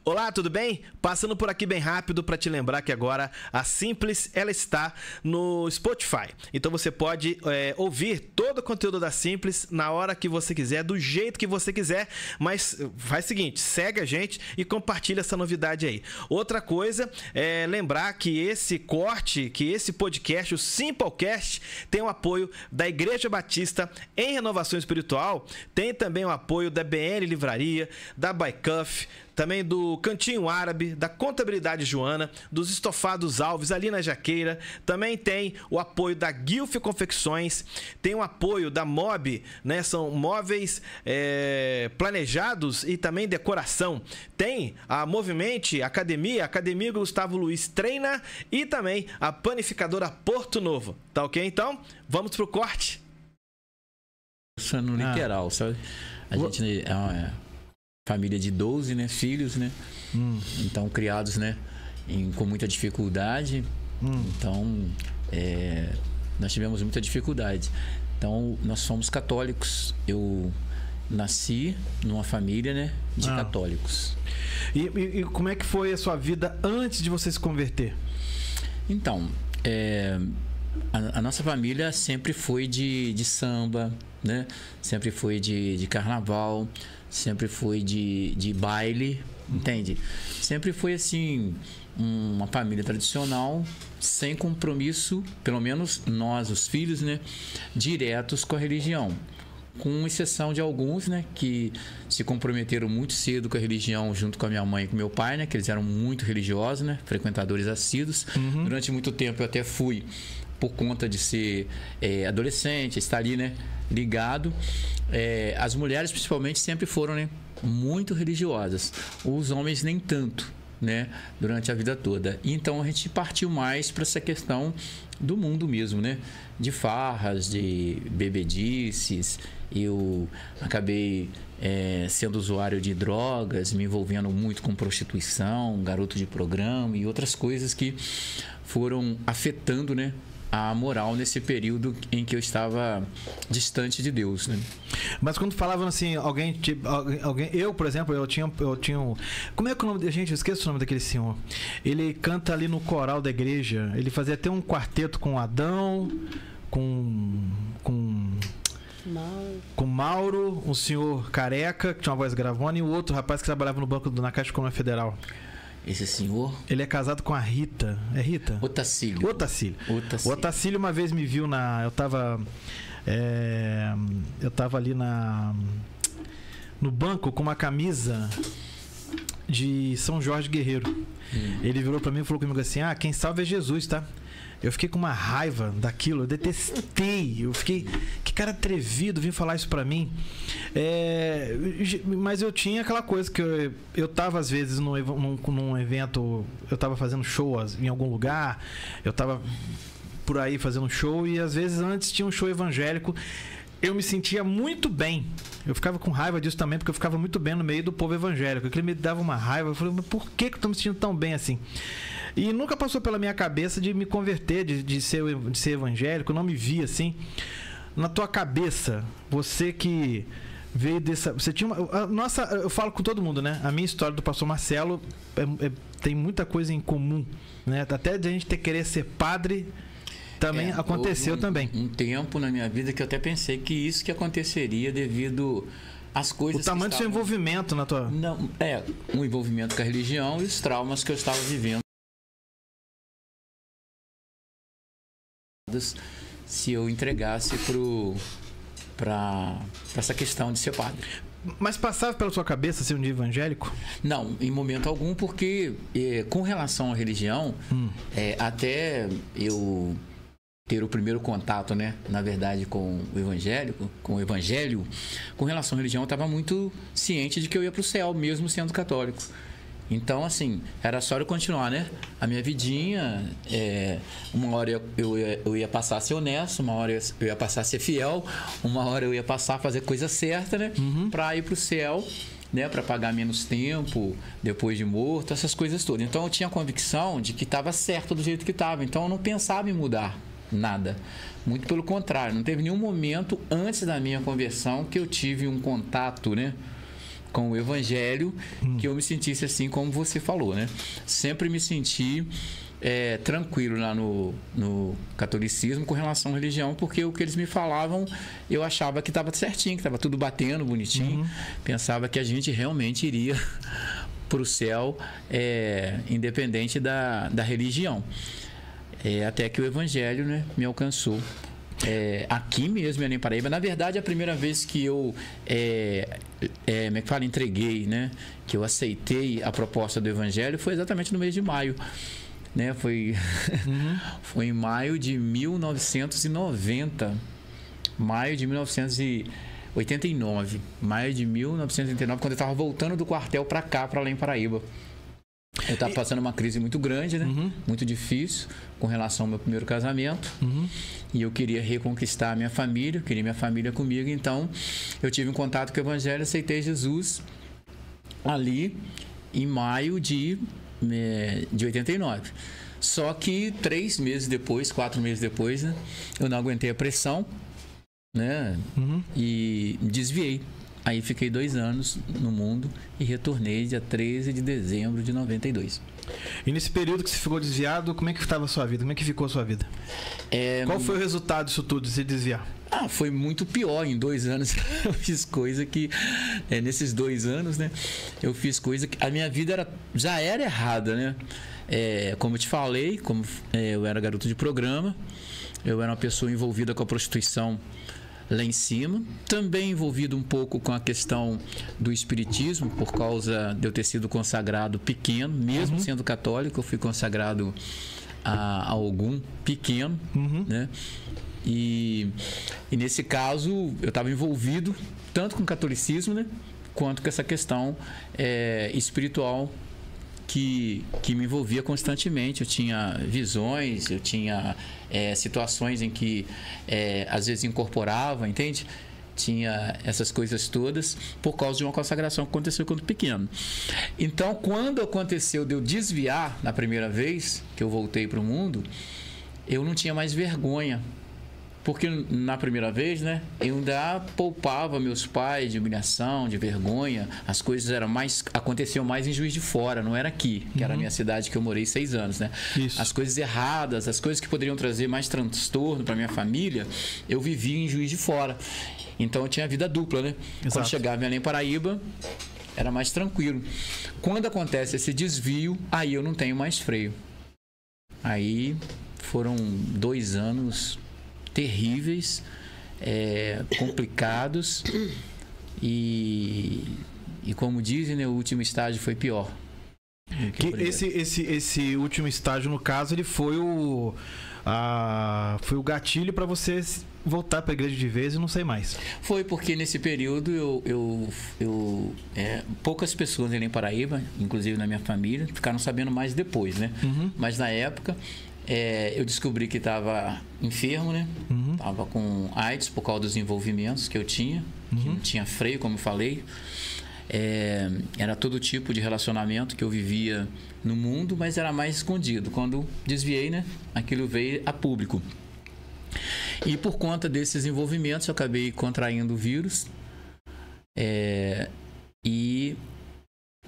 Olá, tudo bem? Passando por aqui bem rápido para te lembrar que agora a Simples ela está no Spotify. Então você pode ouvir todo o conteúdo da Simples na hora que você quiser, do jeito que você quiser, mas faz o seguinte, segue a gente e compartilha essa novidade aí. Outra coisa é lembrar que esse podcast, o Simplecast, tem o apoio da Igreja Batista em Renovação Espiritual, tem também o apoio da BN Livraria, da Baicuf, também do Cantinho Árabe, da Contabilidade Joana, dos Estofados Alves, ali na Jaqueira. Também tem o apoio da Guilf Confecções, tem o apoio da Mob, né? São móveis planejados e também decoração. Tem a Movimente, Academia Gustavo Luiz Treina e também a Panificadora Porto Novo. Tá ok? Então, vamos pro corte. No literal, sabe? A gente é uma família de 12, né, filhos, né? Então, criados, né, com muita dificuldade. Então, nós tivemos muita dificuldade. Então, nós somos católicos. Eu nasci numa família, né, de católicos. E como é que foi a sua vida antes de você se converter? Então, a nossa família sempre foi de samba, né? Sempre foi de carnaval, sempre foi de baile, entende? Sempre foi assim, uma família tradicional, sem compromisso, pelo menos nós, os filhos, né? Diretos com a religião. Com exceção de alguns, né, que se comprometeram muito cedo com a religião junto com a minha mãe e com meu pai, né, que eles eram muito religiosos, né, frequentadores assíduos. Durante muito tempo eu até fui, por conta de ser adolescente, estar ali, né, ligado. As mulheres, principalmente, sempre foram, né, muito religiosas. Os homens nem tanto, né, durante a vida toda. Então a gente partiu mais para essa questão do mundo mesmo, né, de farras, de bebedices. Eu acabei sendo usuário de drogas, me envolvendo muito com prostituição, garoto de programa e outras coisas que foram afetando, né, a moral nesse período em que eu estava distante de Deus, né? Mas quando falavam assim, alguém, eu, por exemplo, eu tinha um, como é que é o nome, gente, eu esqueço o nome daquele senhor. Ele canta ali no coral da igreja, ele fazia até um quarteto com Adão, com Mauro, um senhor careca que tinha uma voz gravona, e o outro rapaz que trabalhava no banco na Caixa Econômica Federal. Esse senhor? Ele é casado com a Rita. É Rita? Otacílio. O Otacílio uma vez me viu eu tava ali no banco com uma camisa de São Jorge Guerreiro. Ele virou pra mim e falou comigo assim: quem salva é Jesus, tá? Eu fiquei com uma raiva daquilo, eu detestei. Eu fiquei, que cara atrevido vir falar isso pra mim. Mas eu tinha aquela coisa que eu tava às vezes num evento, eu tava fazendo show em algum lugar, eu tava por aí fazendo show, e às vezes antes tinha um show evangélico. Eu me sentia muito bem. Eu ficava com raiva disso também, porque eu ficava muito bem no meio do povo evangélico. Aquilo me dava uma raiva. Eu falei, mas por que eu tô me sentindo tão bem assim? E nunca passou pela minha cabeça de me converter, de ser evangélico. Eu não me via assim. Na tua cabeça, você que veio dessa... Você tinha eu falo com todo mundo, né? A minha história do pastor Marcelo tem muita coisa em comum, né? Até de a gente querer ser padre... Também aconteceu também. Um tempo na minha vida que eu até pensei que isso que aconteceria devido às coisas. O tamanho do seu envolvimento na tua. Não, um envolvimento com a religião e os traumas que eu estava vivendo. Se eu entregasse para essa questão de ser padre. Mas passava pela sua cabeça ser um dia evangélico? Não, em momento algum, porque com relação à religião, até eu ter o primeiro contato, né, na verdade, com o evangelho, com relação à religião, eu estava muito ciente de que eu ia para o céu, mesmo sendo católico. Então, assim, era só eu continuar, né? A minha vidinha, uma hora eu ia passar a ser honesto, uma hora eu ia passar a ser fiel, uma hora eu ia passar a fazer coisa certa, né? Para ir pro céu, né? Para pagar menos tempo depois de morto, essas coisas todas. Então, eu tinha a convicção de que estava certo do jeito que estava. Então, eu não pensava em mudar nada. Muito pelo contrário, não teve nenhum momento antes da minha conversão que eu tive um contato, né? com o evangelho que eu me sentisse assim como você falou, né? Sempre me senti tranquilo lá no catolicismo com relação à religião, porque o que eles me falavam eu achava que estava certinho, que estava tudo batendo bonitinho. Pensava que a gente realmente iria para o céu, independente da religião. Até que o evangelho, né, me alcançou. Aqui mesmo em Belém, Paraíba. Na verdade, a primeira vez que eu entreguei, né, que eu aceitei a proposta do evangelho foi exatamente no mês de maio, né? Foi em maio de 1990, maio de 1989, quando eu estava voltando do quartel para cá, para Belém, Paraíba. Eu estava passando uma crise muito grande, né? Muito difícil com relação ao meu primeiro casamento. E eu queria reconquistar a minha família, queria minha família comigo. Então, eu tive um contato com o evangelho, aceitei Jesus ali em maio de 89. Só que 3 meses depois, 4 meses depois, né, eu não aguentei a pressão, né? E desviei. Aí fiquei 2 anos no mundo e retornei dia 13 de dezembro de 92. E nesse período que você ficou desviado, como é que estava a sua vida? Como é que ficou a sua vida? Qual foi o resultado disso tudo, de se desviar? Foi muito pior. Em 2 anos eu fiz coisa que... nesses 2 anos, né? Eu fiz coisa que... A minha vida já era errada, né? Como eu te falei, eu era garoto de programa, eu era uma pessoa envolvida com a prostituição lá em cima, também envolvido um pouco com a questão do espiritismo, por causa de eu ter sido consagrado pequeno, mesmo sendo católico, eu fui consagrado a Ogum pequeno, né? E nesse caso eu estava envolvido tanto com o catolicismo, né, quanto com essa questão espiritual que me envolvia constantemente. Eu tinha visões, eu tinha situações em que às vezes incorporava, entende? Tinha essas coisas todas por causa de uma consagração que aconteceu quando pequeno. Então, quando aconteceu de eu desviar na primeira vez que eu voltei para o mundo, eu não tinha mais vergonha. Porque na primeira vez, né, eu ainda poupava meus pais de humilhação, de vergonha. As coisas aconteciam mais em Juiz de Fora, não era aqui, que era a minha cidade que eu morei 6 anos, né? Isso. As coisas erradas, as coisas que poderiam trazer mais transtorno para minha família, eu vivia em Juiz de Fora. Então eu tinha vida dupla, né? Exato. Quando chegava em Belém, Paraíba, era mais tranquilo. Quando acontece esse desvio, aí eu não tenho mais freio. Aí foram 2 anos terríveis, complicados e como dizem, né, o último estágio foi pior. Esse último estágio, no caso, ele foi o gatilho para você voltar para a igreja de vez e não sei mais. Foi porque nesse período poucas pessoas em Paraíba, inclusive na minha família, ficaram sabendo mais depois, né? Mas na época eu descobri que estava enfermo, né? Estava com AIDS por causa dos envolvimentos que eu tinha, que não tinha freio, como eu falei. Era todo tipo de relacionamento que eu vivia no mundo, mas era mais escondido. Quando desviei, né, aquilo veio a público. E por conta desses envolvimentos, eu acabei contraindo o vírus. E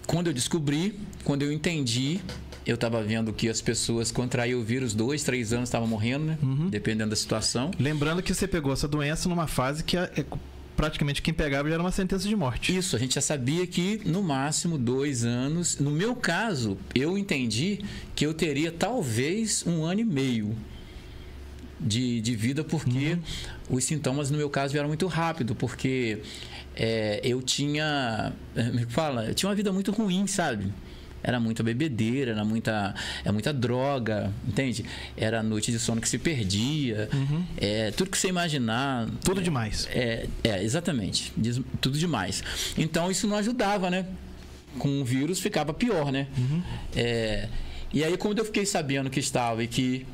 quando eu descobri, quando eu entendi, eu estava vendo que as pessoas contraíam o vírus 2, 3 anos, estavam morrendo, né? Dependendo da situação. Lembrando que você pegou essa doença numa fase que praticamente quem pegava já era uma sentença de morte. Isso, a gente já sabia que no máximo 2 anos. No meu caso, eu entendi que eu teria talvez 1 ano e meio de vida, porque os sintomas no meu caso vieram muito rápido, porque eu tinha uma vida muito ruim, sabe? Era muita bebedeira, era muita droga, entende? Era noite de sono que se perdia, tudo que você imaginar. Tudo demais. Exatamente, tudo demais. Então isso não ajudava, né? Com o vírus ficava pior, né? E aí quando eu fiquei sabendo que estava e que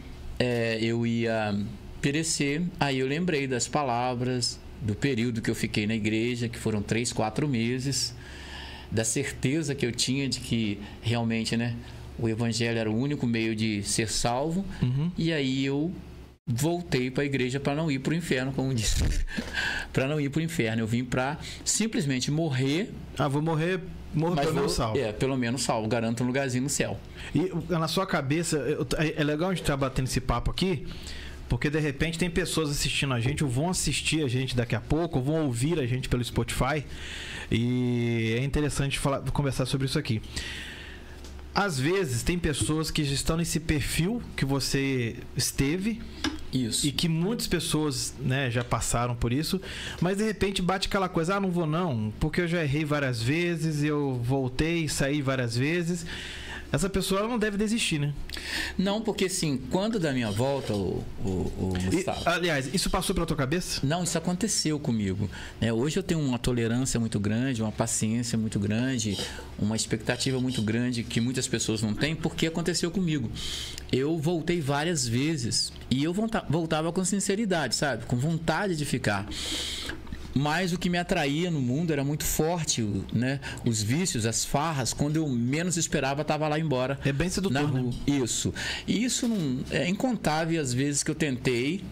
eu ia perecer, aí eu lembrei das palavras, do período que eu fiquei na igreja, que foram 3, 4 meses, da certeza que eu tinha de que realmente, né, o evangelho era o único meio de ser salvo. E aí eu voltei para a igreja para não ir para o inferno, como disse. Para não ir para o inferno. Eu vim para simplesmente morrer. Vou morrer pelo menos salvo. Pelo menos salvo. Garanto um lugarzinho no céu. E na sua cabeça, é legal a gente estar batendo esse papo aqui, porque de repente tem pessoas assistindo a gente, ou vão assistir a gente daqui a pouco, ou vão ouvir a gente pelo Spotify. E é interessante conversar sobre isso aqui. Às vezes tem pessoas que já estão nesse perfil que você esteve. Isso. E que muitas pessoas, né, já passaram por isso, mas de repente bate aquela coisa, não vou não, porque eu já errei várias vezes, eu voltei e saí várias vezes. Essa pessoa ela não deve desistir, né? Não, porque assim, quando da minha volta, Gustavo... Aliás, isso passou pela tua cabeça? Não, isso aconteceu comigo. Hoje eu tenho uma tolerância muito grande, uma paciência muito grande, uma expectativa muito grande que muitas pessoas não têm, porque aconteceu comigo. Eu voltei várias vezes e eu voltava com sinceridade, sabe? Com vontade de ficar. Mas o que me atraía no mundo era muito forte, né? Os vícios, as farras, quando eu menos esperava, estava lá embora. É bem sedutor, né? Isso. E isso não é incontável as vezes que eu tentei,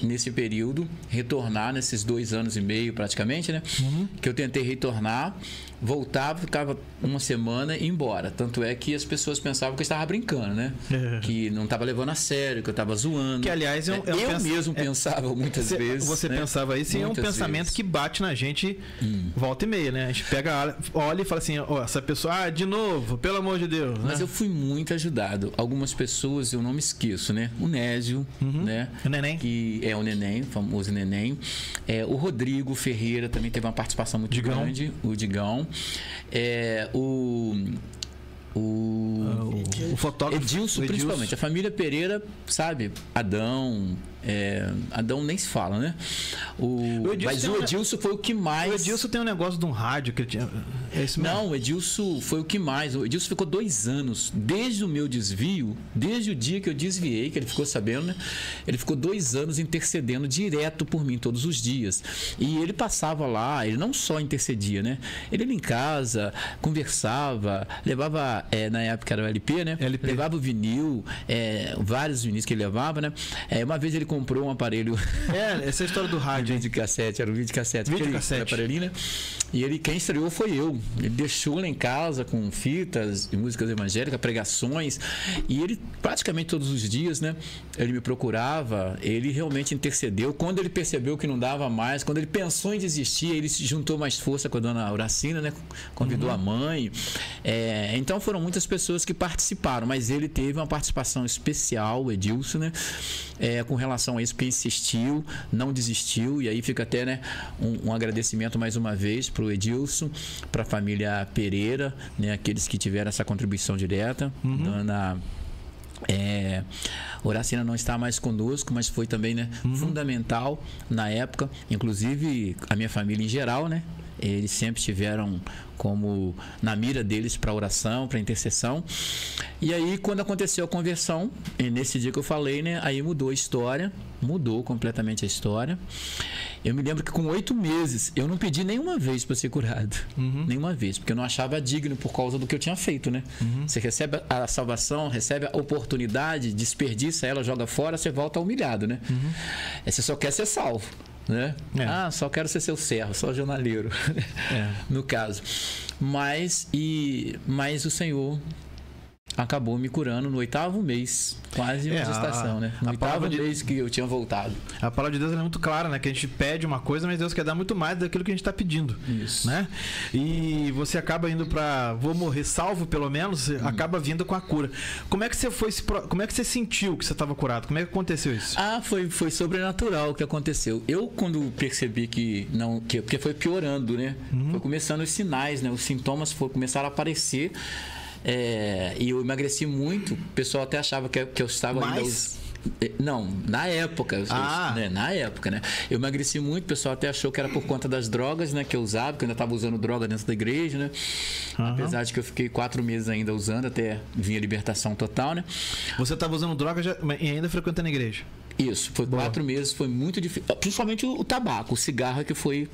nesse período, retornar, nesses 2 anos e meio praticamente, né? Que eu tentei retornar, voltava, ficava uma semana e ia embora. Tanto é que as pessoas pensavam que eu estava brincando, né? Que não estava levando a sério, que eu estava zoando. Que, aliás, eu mesmo pensava muitas vezes. Você pensava isso e é um pensamento que bate na gente volta e meia, né? A gente pega, olha e fala assim, essa pessoa, de novo, pelo amor de Deus. Mas eu fui muito ajudado. Algumas pessoas, eu não me esqueço, né? O Nésio, né? O Neném. Que é o Neném, o famoso Neném. O Rodrigo Ferreira também teve uma participação muito grande. O Digão. O fotógrafo Edilson, principalmente. A família Pereira, sabe? Adão nem se fala, né? Mas o Edilson foi o que mais... O Edilson tem um negócio de um rádio que ele tinha... É isso mesmo? Não, o Edilson foi o que mais... O Edilson ficou 2 anos, desde o meu desvio, desde o dia que eu desviei, que ele ficou sabendo, né? Ele ficou 2 anos intercedendo direto por mim, todos os dias. E ele passava lá, ele não só intercedia, né? Ele ia em casa, conversava, levava, na época era o LP, né? Levava o vinil, vários vinis que ele levava, né? Uma vez ele comprou um aparelho... essa é a história do rádio. Videocassete, era um videocassete. Aparelhinho, né? E quem estreou foi eu. Ele deixou lá em casa com fitas de músicas evangélicas, pregações. E ele, praticamente todos os dias, né? Ele me procurava, ele realmente intercedeu. Quando ele percebeu que não dava mais, quando ele pensou em desistir, ele se juntou mais força com a dona Auracina, né? Convidou a mãe. Então foram muitas pessoas que participaram, mas ele teve uma participação especial, o Edilson, né? Com relação a isso, porque insistiu, não desistiu, e aí fica até, né, um agradecimento mais uma vez para o Edilson, para a família Pereira, né, aqueles que tiveram essa contribuição direta. Dona Horacina não está mais conosco, mas foi também, né, fundamental na época, inclusive a minha família em geral, né? Eles sempre tiveram como na mira deles para oração, para intercessão. E aí, quando aconteceu a conversão, nesse dia que eu falei, né? Aí mudou a história, mudou completamente a história. Eu me lembro que com 8 meses, eu não pedi nenhuma vez para ser curado. Nenhuma vez, porque eu não achava digno por causa do que eu tinha feito, né? Você recebe a salvação, recebe a oportunidade, desperdiça ela, joga fora, você volta humilhado, né? Você só quer ser salvo. Né? Só quero ser seu servo, só jornaleiro, no caso. Mas o Senhor acabou me curando no 8º mês, quase uma gestação, né? No 8º mês que eu tinha voltado. A palavra de Deus é muito clara, né? Que a gente pede uma coisa, mas Deus quer dar muito mais daquilo que a gente está pedindo. Isso. Né? E você acaba indo para vou morrer salvo, pelo menos, acaba vindo com a cura. Como é que você como é que você sentiu que você estava curado? Como é que aconteceu isso? Foi sobrenatural o que aconteceu. Eu, quando percebi porque foi piorando, né? Foi começando os sinais, né? Os sintomas começaram a aparecer. E eu emagreci muito. O pessoal até achava que eu estava ainda... Não, na época. Na época, né? Eu emagreci muito. O pessoal até achou que era por conta das drogas, né? Que eu usava, porque eu ainda estava usando droga dentro da igreja, né? Apesar de que eu fiquei 4 meses ainda usando, até vir a libertação total, né? Você estava usando droga e ainda frequentando a igreja? Isso, foi 4 meses, foi muito difícil. Principalmente o tabaco, o cigarro que foi...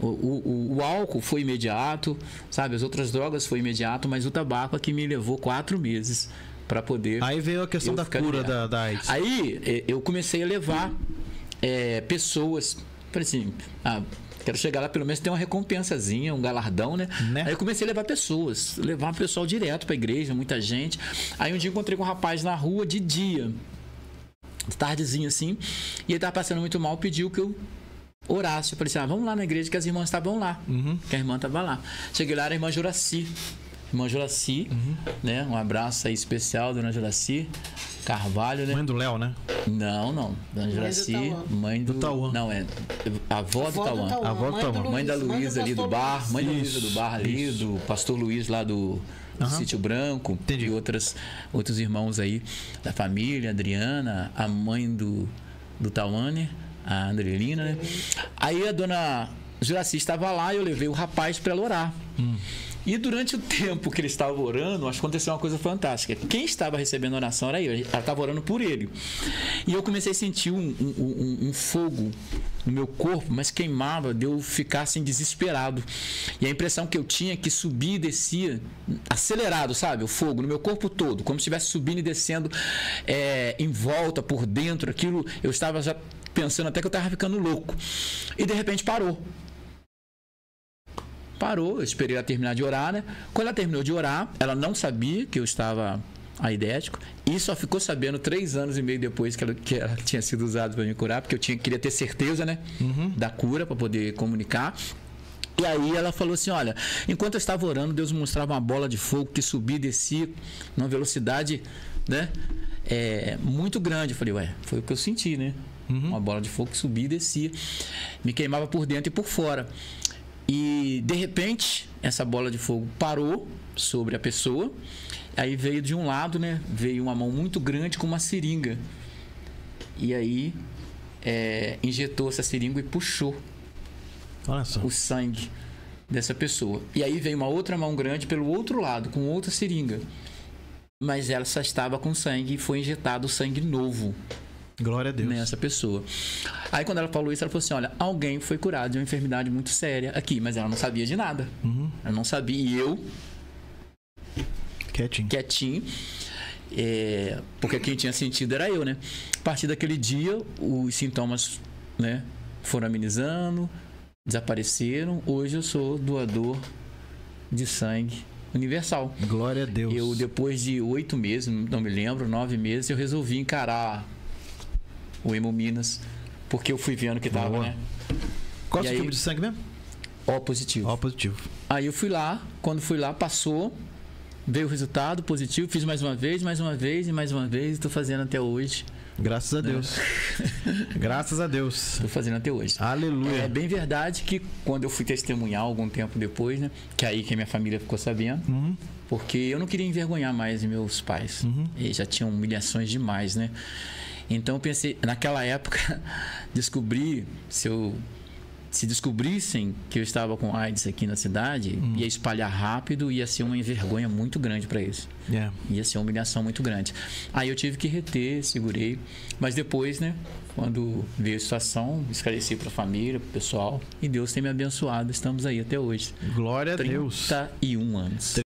O álcool foi imediato, sabe? As outras drogas foi imediato, mas o tabaco é que me levou 4 meses para poder... Aí veio a questão da cura da AIDS. Aí eu comecei a levar pessoas, falei assim, quero chegar lá, pelo menos ter uma recompensazinha, um galardão, né? Aí eu comecei a levar pessoas, levar o pessoal direto pra igreja, muita gente. Aí um dia eu encontrei com um rapaz na rua de dia, tardezinho assim, e ele tava passando muito mal, pediu que eu orasse. Eu falei assim, vamos lá na igreja que as irmãs estavam lá, que a irmã estava lá. Cheguei lá, era a irmã Juraci. Irmã Juraci, né? Um abraço aí especial, dona Juraci Carvalho, né? Mãe do Léo, né? Não. Dona Juraci, mãe do Tauã. Não, é a avó do Tauã. A avó do Tauã. Mãe da Luísa ali do bar. Mãe da Luísa do bar ali, do pastor Luiz lá do Sítio Branco. Entendi. E outros irmãos aí da família, Adriana, a mãe do Tauane, a Andrelina, né? Aí a dona Juraci estava lá e eu levei o rapaz para ela orar. E durante o tempo que ele estava orando, acho que aconteceu uma coisa fantástica. Quem estava recebendo a oração era eu. Ela estava orando por ele. E eu comecei a sentir um fogo no meu corpo, mas queimava, de eu ficar assim desesperado. E a impressão que eu tinha é que subia e descia acelerado, sabe? O fogo no meu corpo todo, como se estivesse subindo e descendo em volta, por dentro. Aquilo, eu estava já pensando até que eu estava ficando louco. E de repente parou. Eu esperei ela terminar de orar, né? Quando ela terminou de orar, ela não sabia que eu estava aidético e só ficou sabendo 3 anos e meio depois que ela tinha sido usada para me curar, porque eu queria ter certeza, né? Da cura para poder comunicar. E aí ela falou assim, olha, enquanto eu estava orando, Deus me mostrava uma bola de fogo que subia e descia numa velocidade, né? Muito grande. Eu falei, foi o que eu senti, né? Uma bola de fogo que subia e descia. Me queimava por dentro e por fora. E, de repente, essa bola de fogo parou sobre a pessoa. Aí veio de um lado, né? Veio uma mão muito grande com uma seringa. E aí, injetou essa seringa e puxou o sangue dessa pessoa. E aí veio uma outra mão grande pelo outro lado, com outra seringa. Mas ela só estava com sangue e foi injetado sangue novo. Glória a Deus. Nessa pessoa. Aí quando ela falou isso, ela falou assim, olha, alguém foi curado de uma enfermidade muito séria aqui, mas ela não sabia de nada. Ela não sabia. E eu quietinho, porque quem tinha sentido era eu, né? A partir daquele dia, os sintomas, né, foram amenizando, desapareceram. Hoje eu sou doador de sangue universal. Glória a Deus. Eu, depois de 8 meses, não me lembro, 9 meses, eu resolvi encarar o Hemominas, porque eu fui vendo que tava, né? Qual é o tipo de sangue mesmo? O positivo. O positivo. Aí eu fui lá, quando fui lá, passou, veio o resultado positivo, fiz mais uma vez, e tô fazendo até hoje. Graças a Deus. Graças a Deus. Tô fazendo até hoje. Aleluia. É bem verdade que quando eu fui testemunhar algum tempo depois, né? Que aí que a minha família ficou sabendo. Porque eu não queria envergonhar mais meus pais. Eles já tinham humilhações demais, né? Então eu pensei, naquela época, se descobrissem que eu estava com AIDS aqui na cidade, ia espalhar rápido, ia ser uma vergonha muito grande para eles. Ia ser uma humilhação muito grande. Aí eu tive que reter, segurei. Mas depois, né, quando veio a situação, esclareci para a família, para o pessoal, e Deus tem me abençoado. Estamos aí até hoje. Glória a Deus. 31 anos.